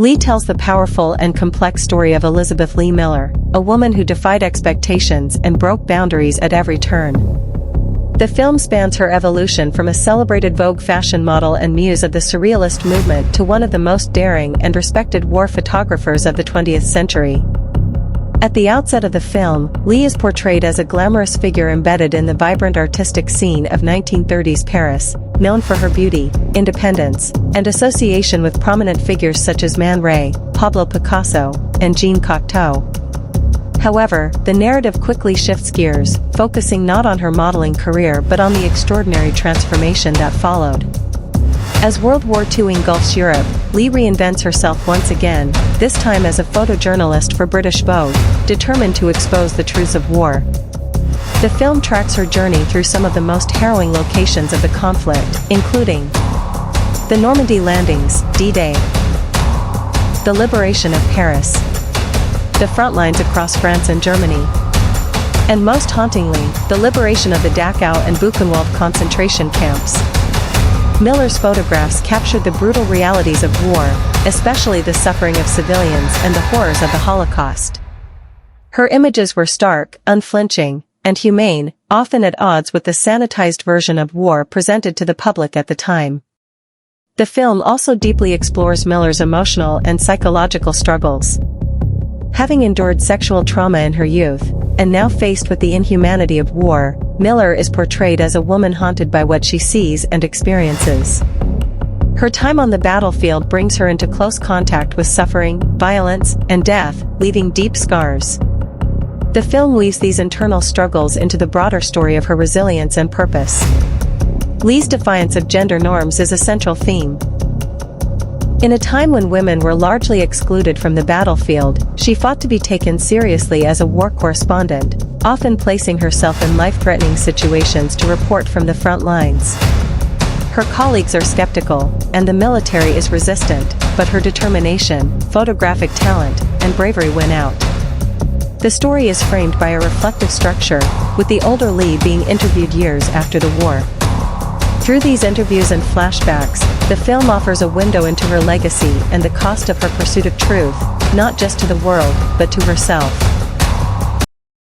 Lee tells the powerful and complex story of Elizabeth Lee Miller, a woman who defied expectations and broke boundaries at every turn. The film spans her evolution from a celebrated Vogue fashion model and muse of the Surrealist movement to one of the most daring and respected war photographers of the 20th century. At the outset of the film, Lee is portrayed as a glamorous figure embedded in the vibrant artistic scene of 1930s Paris, known for her beauty, independence, and association with prominent figures such as Man Ray, Pablo Picasso, and Jean Cocteau. However, the narrative quickly shifts gears, focusing not on her modeling career but on the extraordinary transformation that followed. As World War II engulfs Europe, Lee reinvents herself once again, this time as a photojournalist for British Vogue, determined to expose the truths of war. The film tracks her journey through some of the most harrowing locations of the conflict, including the Normandy landings, D-Day, the liberation of Paris, the front lines across France and Germany, and most hauntingly, the liberation of the Dachau and Buchenwald concentration camps. Miller's photographs captured the brutal realities of war, especially the suffering of civilians and the horrors of the Holocaust. Her images were stark, unflinching, and humane, often at odds with the sanitized version of war presented to the public at the time. The film also deeply explores Miller's emotional and psychological struggles. Having endured sexual trauma in her youth, and now faced with the inhumanity of war, Miller is portrayed as a woman haunted by what she sees and experiences. Her time on the battlefield brings her into close contact with suffering, violence, and death, leaving deep scars. The film weaves these internal struggles into the broader story of her resilience and purpose. Lee's defiance of gender norms is a central theme. In a time when women were largely excluded from the battlefield, she fought to be taken seriously as a war correspondent, often placing herself in life-threatening situations to report from the front lines. Her colleagues are skeptical, and the military is resistant, but her determination, photographic talent, and bravery win out. The story is framed by a reflective structure, with the older Lee being interviewed years after the war. Through these interviews and flashbacks, the film offers a window into her legacy and the cost of her pursuit of truth, not just to the world, but to herself.